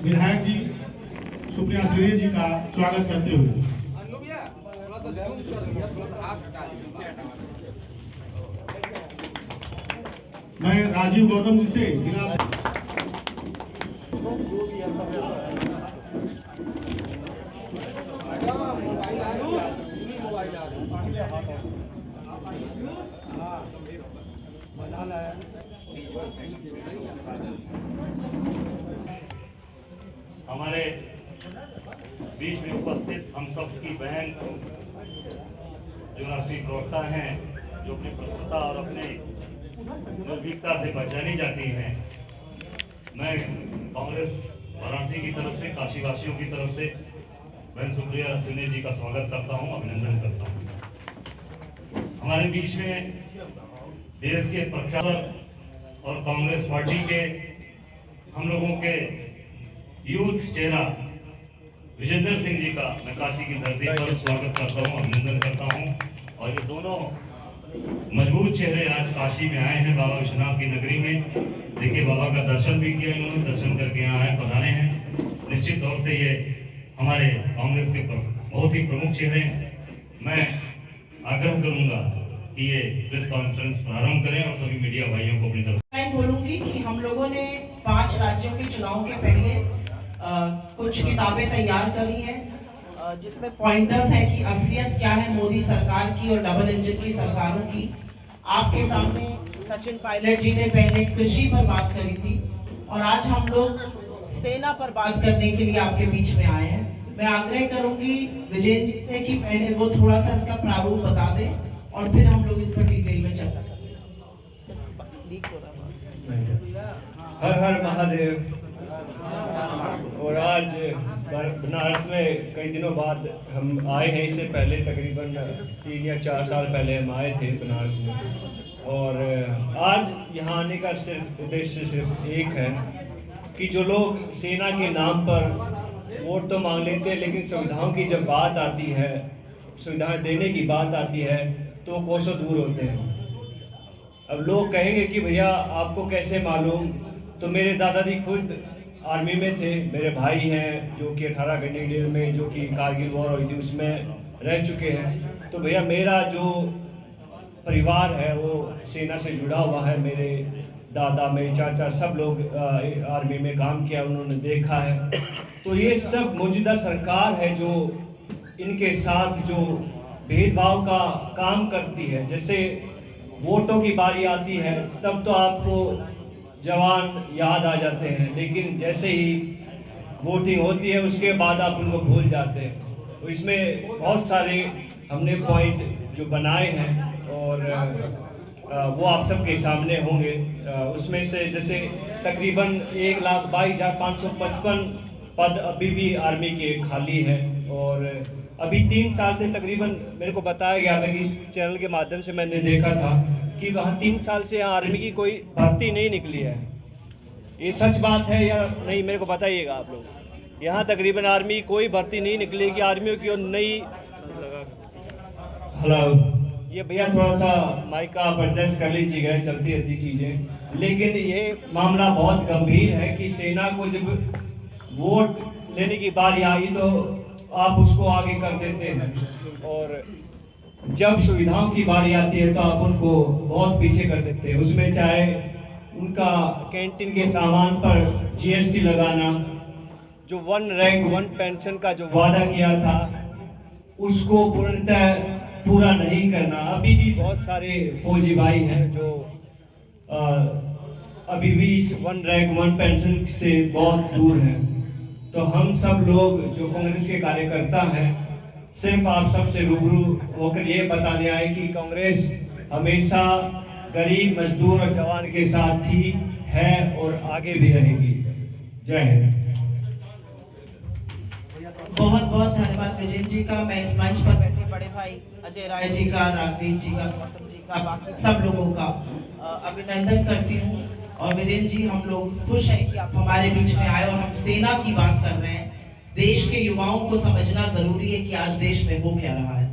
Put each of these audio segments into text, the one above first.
विधायक जी सुप्रिया सुले जी का स्वागत करते हुए मैं राजीव गौतम जी से जिला हमारे बीच में उपस्थित हम सब की बहन जो राष्ट्रीय प्रवक्ता हैं, जो अपनी प्रखरता और अपने निर्भीकता से पहचानी जाती हैं, मैं कांग्रेस वाराणसी की तरफ से, काशी वासियों की तरफ से बहन सुप्रिया सुले जी का स्वागत करता हूं, अभिनंदन करता हूं। हमारे बीच में देश के प्रख्यात और कांग्रेस पार्टी के हम लोगों के यूथ चेहरा विजेंद्र सिंह जी का मैं काशी की धरती पर स्वागत करता हूं, अभिनंदन करता हूं। और ये दोनों मजबूत चेहरे आज काशी में आए हैं, बाबा विश्वनाथ की नगरी में। देखिए, बाबा का दर्शन भी किया इन्होंने, दर्शन करके यहाँ आए, पधारे हैं। निश्चित तौर से ये हमारे कांग्रेस के बहुत ही प्रमुख चेहरे हैं। मैं आग्रह करूंगा कि ये प्रेस कॉन्फ्रेंस प्रारंभ करें और सभी मीडिया भाइयों को अपनी तरफ बोलूंगी कि हम लोगों ने 5 राज्यों के चुनाव के पहले कुछ किताबें तैयार करी हैं, जिसमें पॉइंटर्स हैं कि असलियत क्या है मोदी सरकार की और डबल इंजन की सरकारों की। आपके सामने सचिन पायलट जी ने पहले कृषि पर बात करी थी और आज हम लोग सेना पर बात करने के लिए आपके बीच में आए हैं। मैं आग्रह करूंगी विजय जी से कि पहले वो थोड़ा सा इसका प्रारूप बता दें और फिर हम लोग इस पर डिटेल में चर्चा करें। हर हर महादेव। और आज बनारस में कई दिनों बाद हम आए हैं। इससे पहले तकरीबन 3 या 4 साल पहले हम आए थे बनारस में। और आज यहाँ आने का सिर्फ उद्देश्य सिर्फ एक है कि जो लोग सेना के नाम पर वोट तो मांग लेते हैं, लेकिन सुविधाओं की जब बात आती है, सुविधाएं देने की बात आती है, तो वो कोसों दूर होते हैं। अब लोग कहेंगे कि भैया आपको कैसे मालूम? तो मेरे दादाजी खुद आर्मी में थे, मेरे भाई हैं जो कि 18 ग्रेनेडियर में, जो कि कारगिल वॉर हुई थी उसमें रह चुके हैं। तो भैया मेरा जो परिवार है वो सेना से जुड़ा हुआ है। मेरे दादा, मेरे चाचा, सब लोग आर्मी में काम किया, उन्होंने देखा है। तो ये सब मौजूदा सरकार है जो इनके साथ जो भेदभाव का काम करती है। जैसे वोटों की बारी आती है तब तो आपको जवान याद आ जाते हैं, लेकिन जैसे ही वोटिंग होती है उसके बाद आप उनको भूल जाते हैं। तो इसमें बहुत सारे हमने पॉइंट जो बनाए हैं और वो आप सबके सामने होंगे। उसमें से जैसे तकरीबन 1,22,555 पद अभी भी आर्मी के खाली हैं। और अभी 3 साल से तकरीबन मेरे को बताया गया है कि इस चैनल के माध्यम से मैंने देखा था कि वहाँ 3 साल से आर्मी की कोई भर्ती नहीं निकली है। ये सच बात है या नहीं, मेरे को बताइएगा आप लोग। यहाँ तकरीबन आर्मी की कोई भर्ती नहीं निकली कि आर्मियों की और नई। हेलो, ये भैया थोड़ा सा माइक का आप एडजस्ट कर लीजिएगा, चलती रहती चीज़ें। लेकिन ये मामला बहुत गंभीर है कि सेना को जब वोट लेने की बारी आई तो आप उसको आगे कर देते हैं, और जब सुविधाओं की बारी आती है तो आप उनको बहुत पीछे कर देते हैं। उसमें चाहे उनका कैंटीन के सामान पर GST लगाना, जो 1 रैंक 1 पेंशन का जो वादा किया था उसको पूर्णतः पूरा नहीं करना। अभी भी बहुत सारे फौजी भाई हैं जो अभी भी इस 1 रैंक 1 पेंशन से बहुत दूर हैं। तो हम सब लोग जो कांग्रेस के कार्यकर्ता हैं सिर्फ आप सबसे रूबरू होकर ये बताने आए कि कांग्रेस हमेशा गरीब, मजदूर और जवान के साथ ही है और आगे भी रहेगी। जय हिंद। बहुत बहुत धन्यवाद विजय जी का। मैं इस मंच पर बैठे बड़े भाई अजय राय जी का, राघवेंद्र जी का, गौतम जी का, बाकी सब लोगों का अभिनंदन करती हूँ। और विजय जी, हम लोग खुश हैं कि आप हमारे बीच में आए और हम सेना की बात कर रहे हैं। देश के युवाओं को समझना जरूरी है कि आज देश में हो क्या रहा है।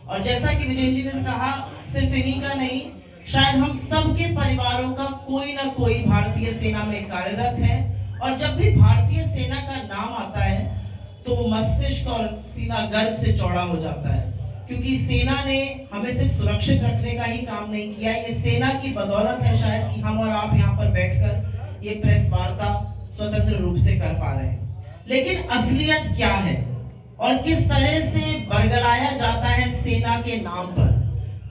और जैसा कि विजय जी ने कहा, सिर्फ इन्हीं का नहीं, शायद हम सबके परिवारों का कोई ना कोई भारतीय सेना में कार्यरत है और जब भी भारतीय सेना का नाम आता है तो मस्तिष्क और सीना गर्व से चौड़ा हो जाता है, क्योंकि सेना ने हमें सिर्फ सुरक्षित रखने का ही काम नहीं किया। ये सेना की बदौलत है शायद कि हम और आप यहाँ पर बैठकर ये प्रेस वार्ता स्वतंत्र रूप से कर पा रहे हैं। लेकिन असलियत क्या है और किस तरह से बरगलाया जाता है सेना के नाम पर,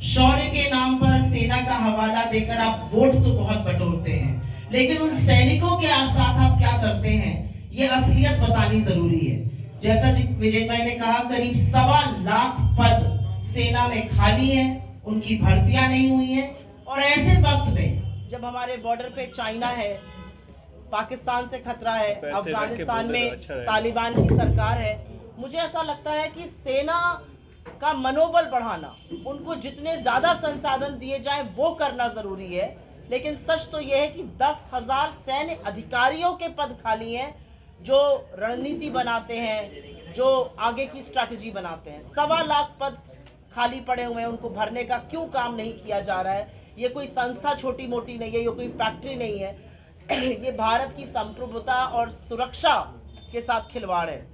शौर्य के नाम पर सेना का हवाला देकर आप वोट तो बहुत बटोरते हैं, लेकिन उन सैनिकों के साथ आप क्या करते हैं, ये असलियत बतानी जरूरी है। जैसा विजय भाई ने कहा, करीब 1.25 लाख पद सेना में खाली हैं, उनकी भर्तियां नहीं हुई हैं। और ऐसे वक्त में जब हमारे बॉर्डर पे चाइना है, पाकिस्तान से खतरा है, अफगानिस्तान में तालिबान की सरकार है, मुझे ऐसा लगता है कि सेना का मनोबल बढ़ाना, उनको जितने ज्यादा संसाधन दिए जाएं वो करना जरूरी है। लेकिन सच तो यह है कि 10,000 सैन्य अधिकारियों के पद खाली हैं जो रणनीति बनाते हैं, जो आगे की स्ट्रैटेजी बनाते हैं। 1.25 लाख पद खाली पड़े हुए हैं, उनको भरने का क्यों काम नहीं किया जा रहा है? ये कोई संस्था छोटी मोटी नहीं है, ये कोई फैक्ट्री नहीं है, ये भारत की संप्रभुता और सुरक्षा के साथ खिलवाड़ है।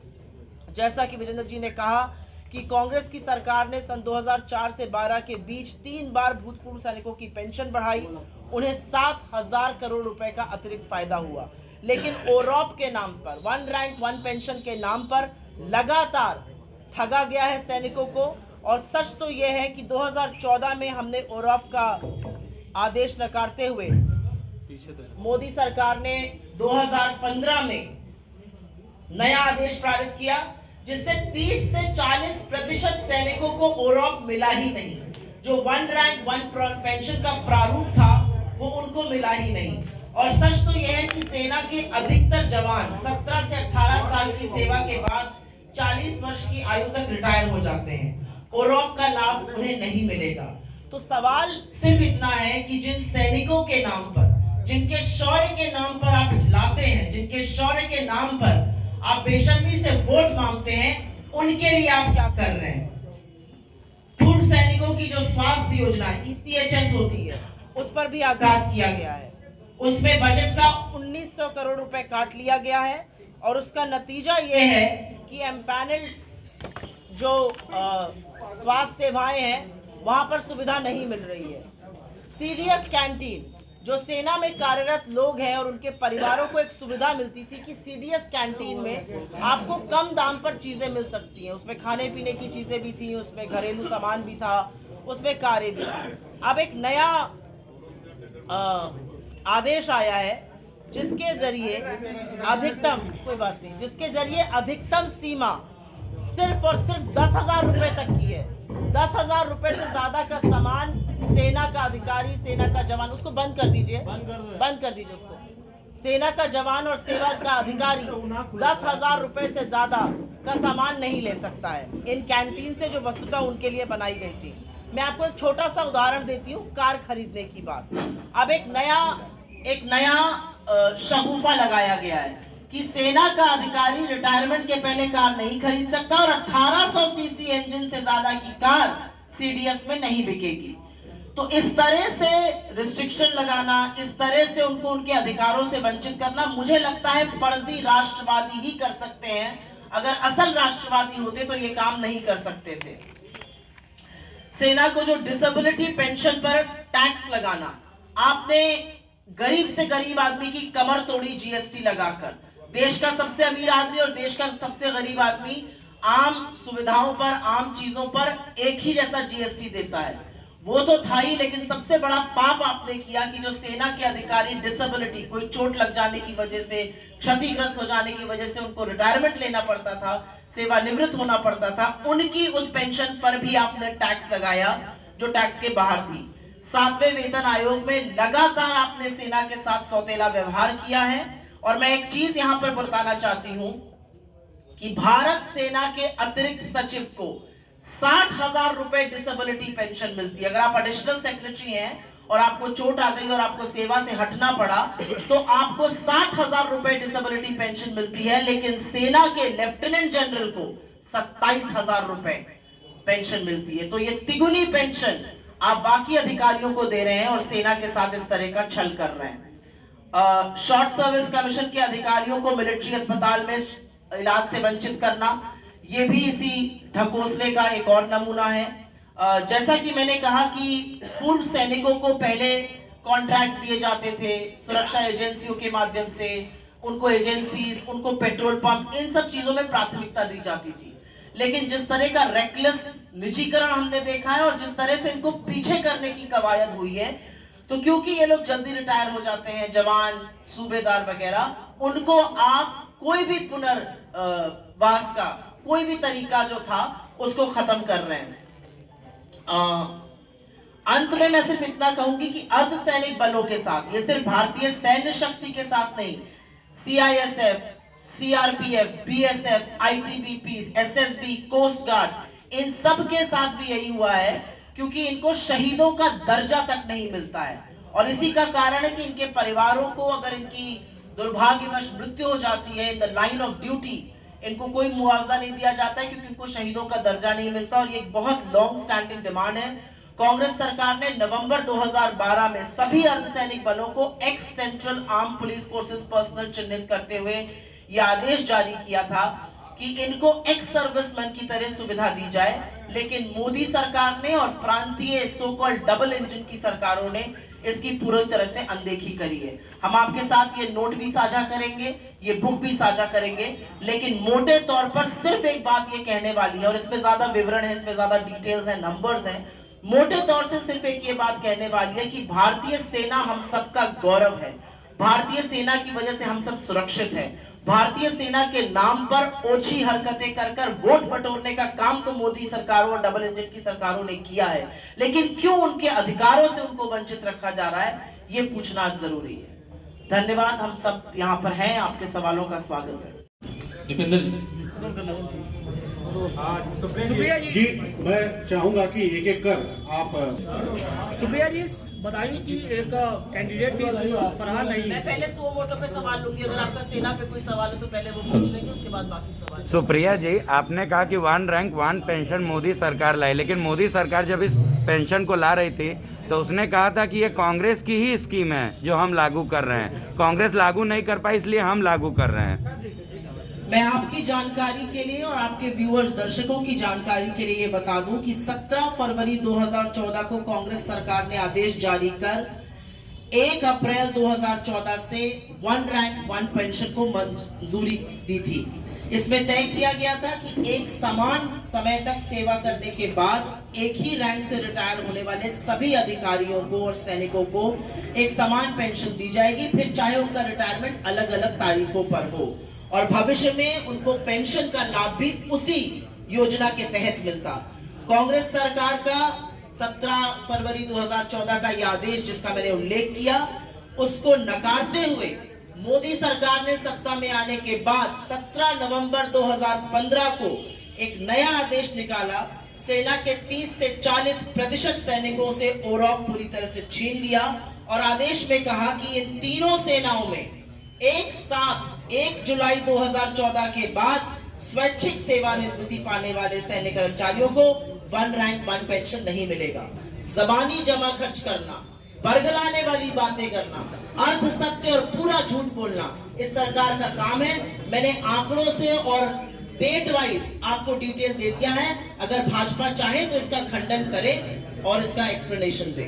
जैसा कि विजेंद्र जी ने कहा कि कांग्रेस की सरकार ने सन 2004 से 12 के बीच 3 बार भूतपूर्व सैनिकों की पेंशन बढ़ाई, उन्हें 7,000 करोड़ रुपए का अतिरिक्त फायदा हुआ। लेकिन ओरॉप के नाम पर, वन रैंक वन पेंशन के नाम पर लगातार ठगा गया है सैनिकों को। और सच तो यह है कि 2014 में हमने ओरॉप का आदेश नकारते हुए मोदी सरकार ने 2015 में नया आदेश पारित किया, जिससे 30 से 40% सैनिकों को ओरॉप मिला ही नहीं। जो वन रैंक वन पेंशन का प्रारूप था वो उनको मिला ही नहीं। और सच तो यह है कि सेना के अधिकतर जवान 17 से 18 साल की सेवा के बाद 40 वर्ष की आयु तक रिटायर हो जाते हैं, ओरॉप का लाभ उन्हें नहीं मिलेगा। तो सवाल सिर्फ इतना है कि जिन सैनिकों के नाम पर, जिनके शौर्य के नाम पर आप लाते हैं, जिनके शौर्य के नाम पर आप बेशर्मी से वोट मांगते हैं, उनके लिए आप क्या कर रहे हैं? पूर्व सैनिकों की जो स्वास्थ्य योजना ECHS होती है, उस पर भी आघात किया गया है। उसमें बजट का 1900 करोड़ रुपए काट लिया गया है और उसका नतीजा यह है कि एम्पैनल्ड जो स्वास्थ्य सेवाएं हैं वहां पर सुविधा नहीं मिल रही है। CDS कैंटीन, जो सेना में कार्यरत लोग हैं और उनके परिवारों को एक सुविधा मिलती थी कि CDS कैंटीन में आपको कम दाम पर चीजें मिल सकती हैं, उसमें खाने पीने की चीजें भी थी, उसमें घरेलू सामान भी था, उसमें कार्य भी था। अब एक नया आदेश आया है जिसके जरिए अधिकतम, कोई बात नहीं, जिसके जरिए अधिकतम सीमा सिर्फ और सिर्फ 10,000 रुपए तक की है। 10,000 रुपए से ज्यादा का सामान सेना का अधिकारी, सेना का जवान, उसको बंद कर दीजिए, बंद कर दीजिए उसको। सेना का जवान और सेवा का अधिकारी 10,000 रुपए से ज्यादा का सामान नहीं ले सकता है इन कैंटीन से, जो वस्तुतः उनके लिए बनाई गई थी। मैं आपको एक छोटा सा उदाहरण देती हूँ कार खरीदने की बात। अब एक नया शगुफा लगाया गया है कि सेना का अधिकारी रिटायरमेंट के पहले कार नहीं खरीद सकता और 1800 सीसी इंजन से ज्यादा की कार CDS में नहीं बिकेगी। तो इस तरह से रिस्ट्रिक्शन लगाना, इस तरह से उनको उनके अधिकारों से वंचित करना, मुझे लगता है फर्जी राष्ट्रवादी ही कर सकते हैं। अगर असल राष्ट्रवादी होते तो ये काम नहीं कर सकते थे। सेना को जो डिसेबिलिटी पेंशन पर टैक्स लगाना, आपने गरीब से गरीब आदमी की कमर तोड़ी GST लगाकर। देश का सबसे अमीर आदमी और देश का सबसे गरीब आदमी आम सुविधाओं पर, आम चीजों पर एक ही जैसा GST देता है। वो तो था ही, लेकिन सबसे बड़ा पाप आपने किया कि जो सेना के अधिकारी डिसेबिलिटी, कोई चोट लग जाने की वजह से, क्षतिग्रस्त हो जाने की वजह से उनको रिटायरमेंट लेना पड़ता था, सेवानिवृत्त होना पड़ता था, उनकी उस पेंशन पर भी आपने टैक्स लगाया जो टैक्स के बाहर थी। 7वें वेतन आयोग में लगातार आपने सेना के साथ सौतेला व्यवहार किया है। और मैं एक चीज यहां पर बताना चाहती हूं कि भारत सेना के अतिरिक्त सचिव को 60,000 रुपए डिसेबिलिटी पेंशन मिलती है। अगर आप एडिशनल सेक्रेटरी हैं और आपको चोट आ गई और आपको सेवा से हटना पड़ा तो आपको 60,000 रुपए डिसेबिलिटी पेंशन मिलती है, लेकिन सेना के लेफ्टिनेंट जनरल को 27,000 रुपए पेंशन मिलती है। तो ये तिगुनी पेंशन आप बाकी अधिकारियों को दे रहे हैं और सेना के साथ इस तरह का छल कर रहे हैं। शॉर्ट सर्विस कमीशन के अधिकारियों को मिलिट्री अस्पताल में इलाज से वंचित करना, ये भी इसी ढकोसले का एक और नमूना है। जैसा कि मैंने कहा कि पूर्व सैनिकों को पहले कॉन्ट्रैक्ट दिए जाते थे सुरक्षा एजेंसियों के माध्यम से, उनको एजेंसीज, उनको पेट्रोल पंप, इन सब चीजों में प्राथमिकता दी जाती थी। लेकिन जिस तरह का रेकलेस निजीकरण हमने देखा है और जिस तरह से इनको पीछे करने की कवायद हुई है, तो क्योंकि ये लोग जल्दी रिटायर हो जाते हैं, जवान, सूबेदार वगैरह, उनको आप कोई भी पुनर्वास का कोई भी तरीका जो था उसको खत्म कर रहे हैं। अंत में मैं सिर्फ इतना कहूंगी कि अर्धसैनिक बलों के साथ, ये सिर्फ भारतीय सैन्य शक्ति के साथ नहीं, CISF, CRPF, BSF, ITBP, SSB, coast guard, इन सब के साथ भी यही हुआ है, क्योंकि इनको शहीदों का दर्जा तक नहीं मिलता है। और इसी का कारण है कि इनके परिवारों को अगर इनकी दुर्भाग्यवश मृत्यु हो जाती है in the line of duty, इनको कोई मुआवजा नहीं दिया जाता है, क्योंकि इनको शहीदों का दर्जा नहीं मिलता। और ये एक बहुत लॉन्ग स्टैंडिंग डिमांड है। कांग्रेस सरकार ने नवंबर 2012 में सभी अर्धसैनिक बलों को x central arm police forces personal चिन्हित करते हुए यह आदेश जारी किया था कि इनको एक्स सर्विसमैन की तरह सुविधा दी जाए। लेकिन मोदी सरकार ने और प्रांतीय सो कॉल्ड डबल इंजन की सरकारों ने इसकी पूरी तरह से अनदेखी करी है। हम आपके साथ ये नोट भी साझा करेंगे, ये बुक भी साझा करेंगे, लेकिन मोटे तौर पर सिर्फ एक बात ये कहने वाली है, और इसमें ज्यादा विवरण है, इसमें ज्यादा डिटेल्स है, नंबर्स हैं। मोटे तौर से सिर्फ एक ये बात कहने वाली है कि भारतीय सेना हम सबका गौरव है। भारतीय सेना की वजह से हम सब सुरक्षित हैं। भारतीय सेना के नाम पर ओछी हरकतें कर वोट बटोरने का काम तो मोदी सरकारों और डबल इंजन की सरकारों ने किया है, लेकिन क्यों उनके अधिकारों से उनको वंचित रखा जा रहा है, ये पूछना जरूरी है। धन्यवाद। हम सब यहाँ पर हैं, आपके सवालों का स्वागत है। दीपेंद्र जी, मैं चाहूंगा कि एक एक कर आप। सुप्रिया जी बताइए कि एक कैंडिडेट थी फरहान नहीं। मैं पहले 100 वोटों पे सवाल लूंगी, अगर आपका सेना पे कोई सवाल है तो पहले वो पूछ लेंगे, उसके बाद बाकी सवाल। सुप्रिया जी, आपने कहा कि 1 रैंक 1 पेंशन मोदी सरकार लाई, लेकिन मोदी सरकार जब इस पेंशन को ला रही थी तो उसने कहा था कि ये कांग्रेस की ही स्कीम है जो हम लागू कर रहे हैं। कांग्रेस लागू नहीं कर पाई, इसलिए हम लागू कर रहे हैं। मैं आपकी जानकारी के लिए और आपके व्यूअर्स, दर्शकों की जानकारी के लिए ये बता दूं कि 17 फरवरी 2014 को कांग्रेस सरकार ने आदेश जारी कर 1 अप्रैल 2014 से 1 रैंक 1 पेंशन को मंजूरी दी थी। इसमें तय किया गया था कि एक समान समय तक सेवा करने के बाद एक ही रैंक से रिटायर होने वाले सभी अधिकारियों को और सैनिकों को एक समान पेंशन दी जाएगी, फिर चाहे उनका रिटायरमेंट अलग अलग तारीखों पर हो, और भविष्य में उनको पेंशन का लाभ भी उसी योजना के तहत मिलता। कांग्रेस सरकार का 17 फरवरी 2014 का यह आदेश जिसका मैंने उल्लेख किया, उसको नकारते हुए मोदी सरकार ने सत्ता में आने के बाद 17 नवंबर 2015 को एक नया आदेश निकाला। सेना के 30 से 40% सैनिकों से ओरॉप पूरी तरह से छीन लिया और आदेश में कहा कि इन तीनों सेनाओं में एक साथ 1 जुलाई 2014 के बाद स्वैच्छिक सेवानिवृत्ति पाने वाले सैन्य कर्मचारियों को 1 रैंक 1 पेंशन नहीं मिलेगा। जबानी जमा खर्च करना, बरगलाने वाली बातें करना, अर्ध सत्य और पूरा झूठ बोलना इस सरकार का काम है। मैंने आंकड़ों से और डेट वाइज आपको डिटेल दे दिया है। अगर भाजपा चाहे तो इसका खंडन करे और इसका एक्सप्लेनेशन दे।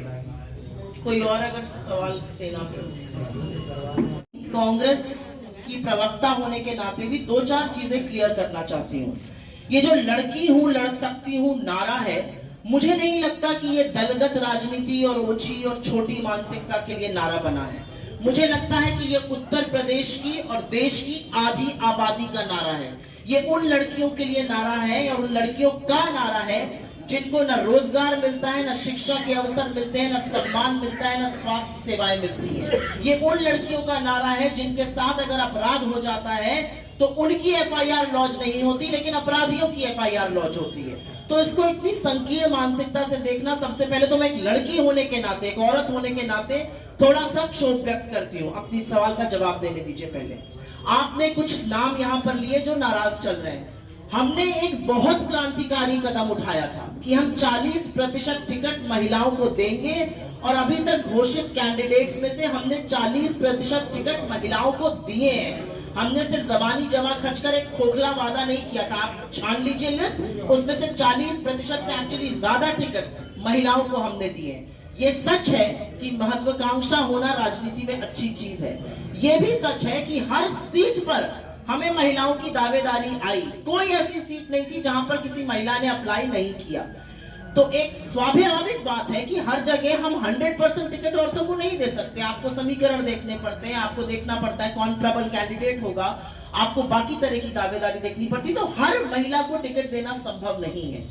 कोई और अगर सवाल सेना पे। कांग्रेस की प्रवक्ता होने के नाते भी 2-4 चीजें क्लियर करना चाहती हूँ। ये जो लड़की हूँ लड़ सकती हूँ नारा है, मुझे नहीं लगता कि ये दलगत राजनीति और ओछी और छोटी मानसिकता के लिए नारा बना है। मुझे लगता है कि ये उत्तर प्रदेश की और देश की आधी आबादी का नारा है। ये उन लड़कियों के लिए नारा है और उन लड़कियों का नारा है जिनको न रोजगार मिलता है, न शिक्षा के अवसर मिलते हैं, न सम्मान मिलता है, न स्वास्थ्य सेवाएं मिलती हैं। ये उन लड़कियों का नारा है जिनके साथ अगर अपराध हो जाता है तो उनकी एफआईआर लॉन्च नहीं होती, लेकिन अपराधियों की एफआईआर लॉन्च होती है। तो इसको इतनी संकीर्ण मानसिकता से देखना, सबसे पहले तो मैं एक लड़की होने के नाते, एक औरत होने के नाते थोड़ा सा क्षोभ व्यक्त करती हूँ। अपनी सवाल का जवाब देने दीजिए। पहले आपने कुछ नाम यहाँ पर लिए जो नाराज चल रहे हैं। हमने एक बहुत क्रांतिकारी कदम उठाया था कि हम 40% टिकट महिलाओं को देंगे और अभी तक घोषित कैंडिडेट्स में से हमने 40% टिकट महिलाओं को दिए हैं। हमने सिर्फ जबानी जमा खर्च कर एक खोखला वादा नहीं किया था। आप छान लीजिए लिस्ट, उसमें से 40% से एक्चुअली ज्यादा टिकट महिलाओं को हमने दिए हैं। ये सच है कि महत्वाकांक्षा होना राजनीति में अच्छी चीज है। ये भी सच है कि हर सीट पर हमें महिलाओं की दावेदारी आई। कोई ऐसी सीट नहीं थी जहां पर किसी महिला ने अप्लाई नहीं किया। तो एक स्वाभाविक बात है कि हर जगह हम 100% टिकट औरतों को नहीं दे सकते। आपको समीकरण देखने पड़ते हैं, आपको देखना पड़ता है कौन प्रबल कैंडिडेट होगा, आपको बाकी तरह की दावेदारी देखनी पड़ती है। तो हर महिला को टिकट देना संभव नहीं है।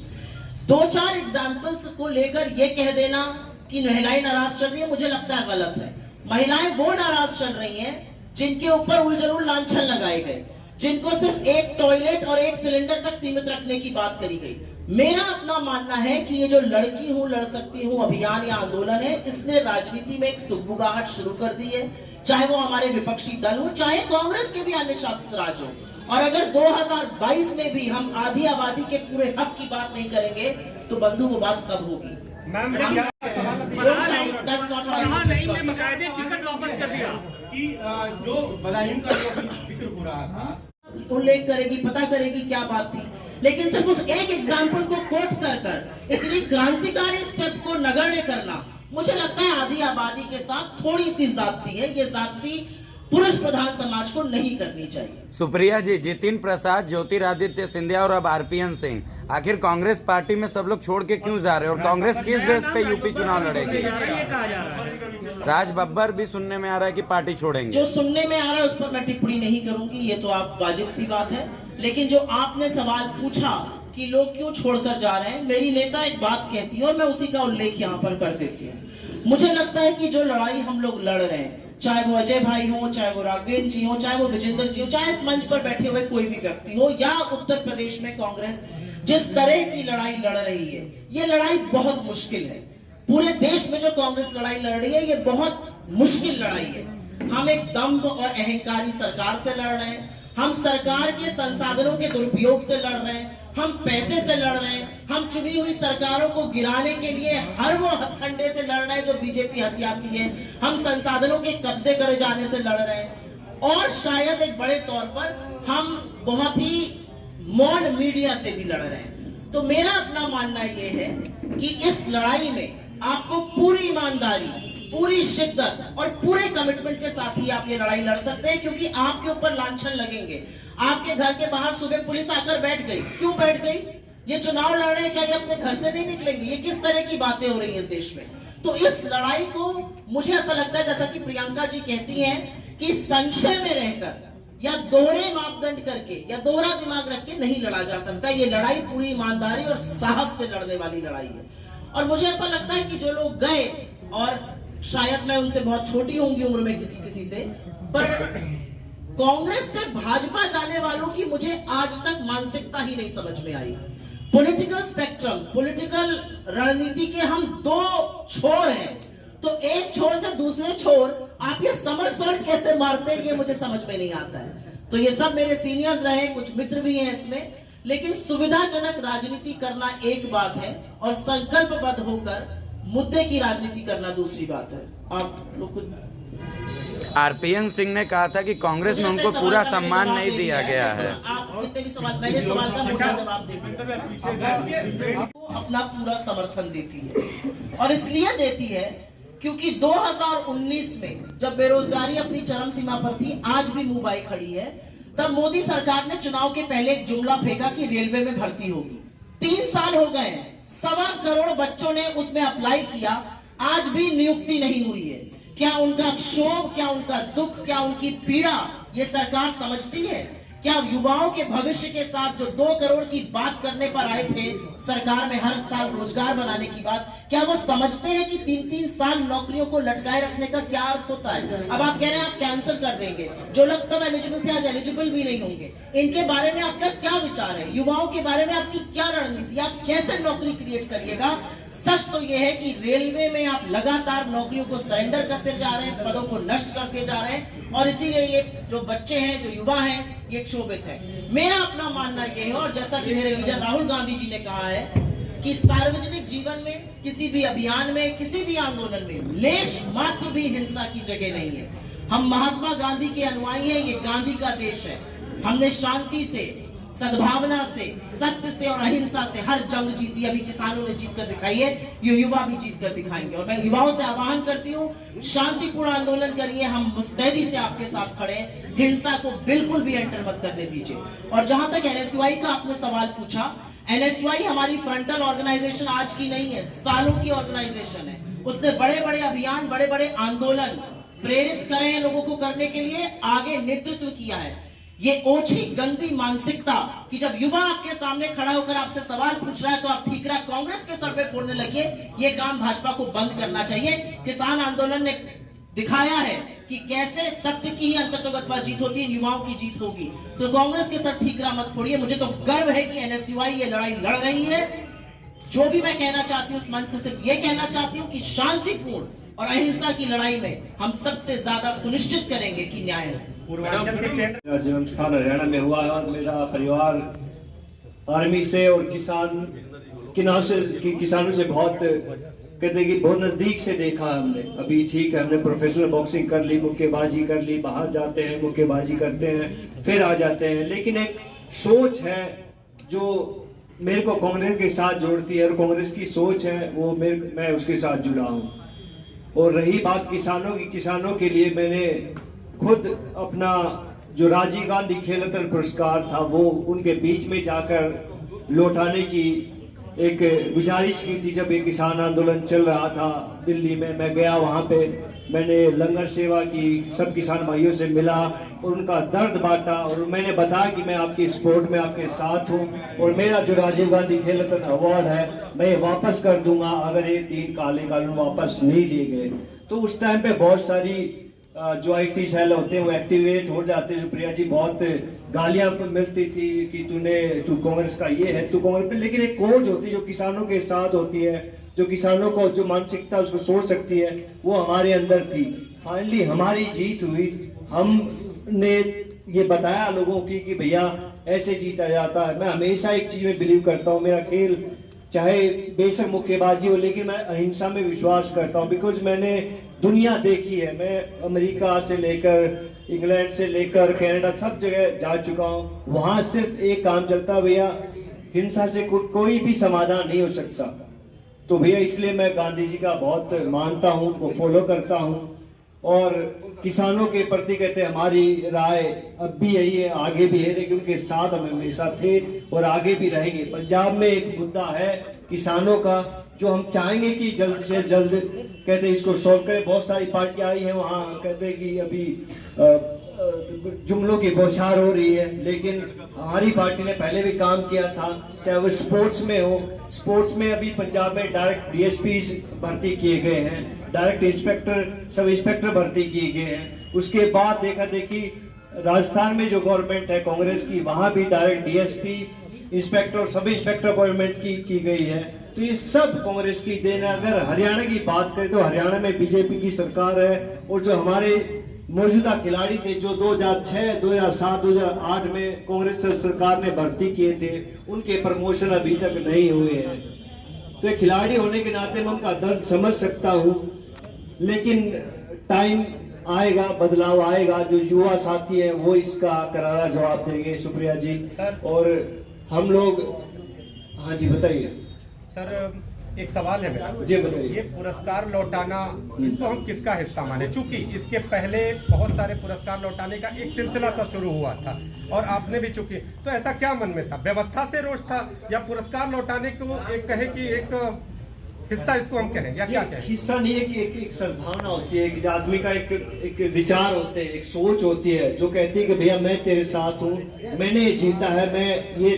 2-4 एग्जाम्पल्स को लेकर यह कह देना कि महिलाएं नाराज चल रही है, मुझे लगता है गलत है। महिलाएं वो नाराज चल रही हैं जिनके ऊपर उलझुल लांछन लगाए गए, जिनको सिर्फ एक टॉयलेट और एक सिलेंडर तक सीमित रखने की बात करी गई। मेरा अपना मानना है कि ये जो लड़की हूं लड़ सकती हूं अभियान या आंदोलन है, इसने राजनीति में एक सुगबुगाहट शुरू कर दी है, चाहे वो हमारे विपक्षी दल हो, चाहे कांग्रेस के भी अन्य शासित राज्य हो। और अगर 2022 में भी हम आधी आबादी के पूरे हक की बात नहीं करेंगे तो बंधु वो बात कब होगी? बकायदे टिकट वापस कर दिया कि जो बदायूं का जो जिक्र हो रहा था, उल्लेख करेगी, पता करेगी क्या बात थी, लेकिन सिर्फ उस एक एग्जाम्पल को कोट कर इतनी क्रांतिकारी स्टेप को नगण्य करना, मुझे लगता है आधी आबादी के साथ थोड़ी सी जाती है। ये जाती पुरुष प्रधान समाज को नहीं करनी चाहिए। सुप्रिया जी, जितिन प्रसाद, ज्योतिरादित्य सिंधिया और अब आरपीएन सिंह, आखिर कांग्रेस पार्टी में सब लोग छोड़ के क्यों जा रहे हैं और कांग्रेस किस बेस पे यूपी चुनाव लड़ेगी? ये कहा जा रहा है राज बब्बर भी सुनने में आ रहा है कि पार्टी छोड़ेंगे। जो सुनने में आ रहा है उस पर मैं टिप्पणी नहीं करूंगी, ये तो आप वाजिब सी बात है। लेकिन जो आपने सवाल पूछा कि लोग क्यों छोड़कर जा रहे हैं, मेरी नेता एक बात कहती है और मैं उसी का उल्लेख यहाँ पर कर देती हूँ। मुझे लगता है कि जो लड़ाई हम लोग लड़ रहे हैं, चाहे वो अजय भाई हो, चाहे वो राघवेंद्र जी हो, चाहे वो विजेंद्र जी हो, चाहे इस मंच पर बैठे हुए कोई भी व्यक्ति हो, या उत्तर प्रदेश में कांग्रेस जिस तरह की लड़ाई लड़ रही है, ये लड़ाई बहुत मुश्किल है। पूरे देश में जो कांग्रेस लड़ाई लड़ रही है, ये बहुत मुश्किल लड़ाई है। हम एक दंभ और अहंकारी सरकार से लड़ रहे हैं, हम सरकार के संसाधनों के दुरुपयोग से लड़ रहे हैं, हम पैसे से लड़ रहे हैं, हम चुनी हुई सरकारों को गिराने के लिए हर वो हथकंडे से लड़ रहे हैं जो बीजेपी हथियाती है, हम संसाधनों के कब्जे करे जाने से लड़ रहे हैं, और शायद एक बड़े तौर पर हम बहुत ही मौन मीडिया से भी लड़ रहे हैं। तो मेरा अपना मानना यह है कि इस लड़ाई में आपको पूरी ईमानदारी, पूरी शिद्दत और पूरे कमिटमेंट के साथ ही आप ये लड़ाई लड़ सकते हैं, क्योंकि आपके ऊपर लांछन लगेंगे। आपके घर के बाहर सुबह पुलिस आकर बैठ गई, क्यों बैठ गई? ये चुनाव लड़ रहे हैं, क्या ये अपने घर से नहीं निकलेंगे? ये किस तरह की बातें हो रही हैं इस देश में? तो इस लड़ाई को मुझे ऐसा लगता है, जैसा कि प्रियंका जी कहती हैं, कि संशय में रहकर या दोहरे मापदंड करके या दोहरा दिमाग रख के नहीं लड़ा जा सकता। ये लड़ाई पूरी ईमानदारी और साहस से लड़ने वाली लड़ाई है। और मुझे ऐसा लगता है कि जो लोग गए, और शायद मैं उनसे बहुत छोटी होंगी उम्र में किसी से, पर कांग्रेस से भाजपा जाने वालों की मुझे आज तक मानसिकता ही नहीं समझ में आई। पॉलिटिकल स्पेक्ट्रम, पॉलिटिकल रणनीति के हम दो छोर हैं, तो एक छोर से दूसरे छोर आप ये समरसॉल्ट कैसे मारते हैं, ये मुझे समझ में नहीं आता है। तो ये सब मेरे सीनियर्स रहे, कुछ मित्र भी हैं इसमें, लेकिन सुविधाजनक राजनीति करना एक बात है और संकल्पबद्ध होकर मुद्दे की राजनीति करना दूसरी बात है। आप लोग कुछ आरपीएन सिंह ने कहा था कि कांग्रेस में उनको पूरा सम्मान नहीं दिया गया है। आप कितने भी सवाल, मैंने सवाल का मोटा जवाब दे दिया। अपना पूरा समर्थन देती है, और इसलिए देती है क्योंकि 2019 में जब बेरोजगारी अपनी चरम सीमा पर थी, आज भी मुंह बाई खड़ी है, तब मोदी सरकार ने चुनाव के पहले एक जुमला फेंका कि रेलवे में भर्ती होगी। 3 साल हो गए, 1.25 करोड़ बच्चों ने उसमें अप्लाई किया, आज भी नियुक्ति नहीं हुई है। क्या उनका क्षोभ, क्या उनका दुख, क्या उनकी पीड़ा ये सरकार समझती है? क्या युवाओं के भविष्य के साथ जो 2 करोड़ की बात करने पर आए थे सरकार में, हर साल रोजगार बनाने की बात, क्या वो समझते हैं कि 3-3 साल नौकरियों को लटकाए रखने का क्या अर्थ होता है? अब आप कह रहे हैं आप कैंसिल कर देंगे, जो लोग तब एलिजिबल थे आज एलिजिबल भी नहीं होंगे। इनके बारे में आपका क्या विचार है? युवाओं के बारे में आपकी क्या रणनीति, आप कैसे नौकरी क्रिएट करिएगा? सच तो यह है कि रेलवे में आप लगातार नौकरियों को सरेंडर करते जा रहे हैं, पदों को नष्ट करते जा रहे हैं, और इसीलिए ये जो बच्चे हैं, जो युवा हैं, ये क्षोभित है। मेरा अपना मानना यह है, और जैसा कि मेरे लीडर राहुल गांधी जी ने कहा है कि सार्वजनिक जीवन में, किसी भी अभियान में, किसी भी आंदोलन में लेश मात्र भी हिंसा की जगह नहीं है। हम महात्मा गांधी के अनुयायी हैं, ये गांधी का देश है। हमने शांति से, सद्भावना से, सत्य से और अहिंसा से हर जंग जीती। अभी किसानों ने जीत कर दिखाई है, ये युवा भी जीत कर दिखाएंगे। और मैं युवाओं से आह्वान करती हूँ, शांतिपूर्ण आंदोलन करिए, हम मुस्तैदी से आपके साथ खड़े हैं। हिंसा को बिल्कुल भी एंटर मत करने दीजिए। और जहां तक एनएसयूआई का आपने सवाल पूछा, एनएसयूआई हमारी फ्रंटल ऑर्गेनाइजेशन आज की नहीं है, सालों की ऑर्गेनाइजेशन है। उसने बड़े बड़े अभियान, बड़े बड़े आंदोलन प्रेरित करे हैं लोगों को करने के लिए, आगे नेतृत्व किया है। ये ओछी गंदी मानसिकता कि जब युवा आपके सामने खड़ा होकर आपसे सवाल पूछ रहा है तो आप ठीकरा कांग्रेस के सर पे फोड़ने लगिए, ये काम भाजपा को बंद करना चाहिए। किसान आंदोलन ने दिखाया है कि कैसे सत्य की ही अंततोगत्वा जीत होती है, युवाओं की जीत होगी। तो कांग्रेस के सर ठीकरा मत फोड़िए। मुझे तो गर्व है कि एनएसयूआई ये लड़ाई लड़ रही है। जो भी मैं कहना चाहती हूँ उस मंच से सिर्फ ये कहना चाहती हूँ कि शांतिपूर्ण और अहिंसा की लड़ाई में हम सबसे ज्यादा सुनिश्चित करेंगे कि न्याय हो। मेरा जन्म स्थान हरियाणा में हुआ है और मेरा परिवार आर्मी से और किसानों से बहुत कहते कि बहुत नजदीक से देखा है हमने। अभी ठीक है, हमने प्रोफेशनल बॉक्सिंग कर ली, मुक्केबाजी कर ली, बाहर जाते हैं मुक्केबाजी करते हैं, फिर आ जाते हैं। लेकिन एक सोच है जो मेरे को कांग्रेस के साथ जोड़ती है और कांग्रेस की सोच है वो मैं उसके साथ जुड़ा हूँ। और रही बात किसानों की, किसानों के लिए मैंने खुद अपना जो राजीव गांधी खेल रत्न पुरस्कार था वो उनके बीच में जाकर लौटाने की एक गुजारिश की थी। जब ये किसान आंदोलन चल रहा था दिल्ली में, मैं गया वहाँ पे, मैंने लंगर सेवा की, सब किसान भाइयों से मिला और उनका दर्द बांटा और मैंने बताया कि मैं आपकी सपोर्ट में आपके साथ हूँ और मेरा जो राजीव गांधी खेल रत्न अवार्ड है मैं वापस कर दूंगा अगर ये 3 काले कानून वापस नहीं लिए गए। तो उस टाइम पे बहुत सारी जो IT सेल होते हैं वो एक्टिवेट हो जाते हैं। सुप्रिया जी, बहुत गालियां मिलती थी कि तू कांग्रेस का ये है, तू कांग्रेस पे। लेकिन एक कोच होती है जो किसानों के साथ होती है, जो किसानों को जो मानसिकता उसको सोच सकती है, वो हमारे अंदर थी। फाइनली हमारी जीत हुई। हमने ये बताया लोगों की कि भैया ऐसे जीता जाता है। मैं हमेशा एक चीज में बिलीव करता हूँ, मेरा खेल चाहे बेशक मुक्केबाजी हो लेकिन मैं अहिंसा में विश्वास करता हूँ। बिकॉज मैंने दुनिया देखी है, मैं अमेरिका से लेकर इंग्लैंड से लेकर कनाडा सब जगह जा चुका हूँ। वहां सिर्फ एक काम चलता है भैया, हिंसा से कोई भी समाधान नहीं हो सकता। तो भैया इसलिए मैं गांधी जी का बहुत मानता हूँ, उनको फॉलो करता हूँ। और किसानों के प्रति कहते हमारी राय अब भी यही है, आगे भी है, लेकिन उनके साथ हम हमेशा थे और आगे भी रहेंगे। पंजाब में एक मुद्दा है किसानों का जो हम चाहेंगे कि जल्द से जल्द कहते इसको सॉल्व करें। बहुत सारी पार्टियां आई हैं वहाँ, कहते कि अभी जुमलों की बौछार हो रही है, लेकिन हमारी पार्टी ने पहले भी काम किया था, चाहे वो स्पोर्ट्स में हो। स्पोर्ट्स में अभी पंजाब में डायरेक्ट DSP भर्ती किए गए हैं, डायरेक्ट इंस्पेक्टर, सब इंस्पेक्टर भर्ती किए गए हैं। उसके बाद देखा देखी राजस्थान में जो गवर्नमेंट है कांग्रेस की, वहां भी direct DSP, inspector, sub inspector appointment की गई है। तो ये सब कांग्रेस की देन है। अगर हरियाणा की बात करें तो हरियाणा में BJP की सरकार है और जो हमारे मौजूदा खिलाड़ी थे जो 2006, 2007, 2008 में कांग्रेस सरकार ने भर्ती किए थे, उनके प्रमोशन अभी तक नहीं हुए हैं। तो एक खिलाड़ी होने के नाते मैं उनका दर्द समझ सकता हूँ, लेकिन टाइम आएगा, बदलाव आएगा। जो युवा साथी हैं वो इसका करारा जवाब देंगे। सुप्रिया जी, और हम लोग, हाँ जी बताइए सर। एक सवाल है मेरा जी, बताइए। ये पुरस्कार लौटाना, इसको हम किसका हिस्सा माने? चूंकि इसके पहले बहुत सारे पुरस्कार लौटाने का एक सिलसिला सा शुरू हुआ था और आपने भी चूंकि, तो ऐसा क्या मन में था? व्यवस्था से रोष था या पुरस्कार लौटाने को एक कहे कि एक हिस्सा इसको हम कहें या क्या कहें? हिस्सा नहीं है कि एक सद्भावना होती है, एक आदमी का एक विचार होते हैं, एक सोच होती है जो कहती है कि भैया मैं तेरे साथ हूँ, मैंने जीता है, मैं ये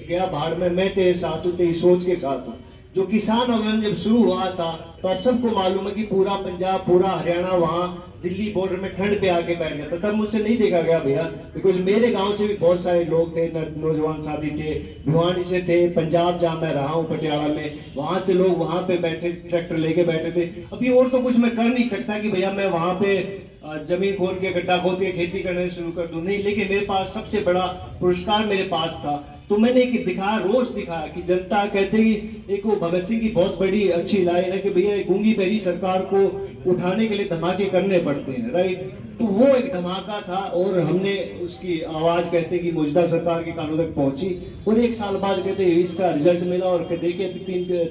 गया भाड़ में, मैं तेरे साथ हूँ, तेरी सोच के साथ हूँ। जो किसान आंदोलन जब शुरू हुआ था तो आप सबको मालूम है कि पूरा पंजाब, पूरा हरियाणा वहाँ दिल्ली बॉर्डर में ठंड पे आके बैठ गया था। तब मुझसे नहीं देखा गया भैया, बिकॉज मेरे गांव से भी बहुत सारे लोग थे, नौजवान साथी थे, भिवानी से थे, पंजाब जहाँ मैं रहा हूँ पटियाला में, वहां से लोग वहां पे बैठे, ट्रैक्टर लेके बैठे थे। अभी और तो कुछ मैं कर नहीं सकता कि भैया मैं वहां पे जमीन खोद के, गड्ढा खोद के खेती करने शुरू कर दूं, नहीं। लेकिन मेरे पास सबसे बड़ा पुरस्कार मेरे पास था तो मैंने एक दिखाया, रोष दिखाया कि जनता कहते कि एक वो भगत सिंह की बहुत बड़ी अच्छी लाइन है कि भैया गूंगी बहरी सरकार को उठाने के लिए धमाके करने पड़ते हैं, राइट। तो वो एक धमाका था और हमने उसकी आवाज कहते कि मौजूदा सरकार के कानून तक पहुंची और 1 साल बाद कहते इसका रिजल्ट मिला और कहते कि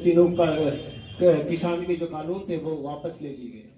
तीनों का किसान के जो कानून थे वो वापस ले लिए गए।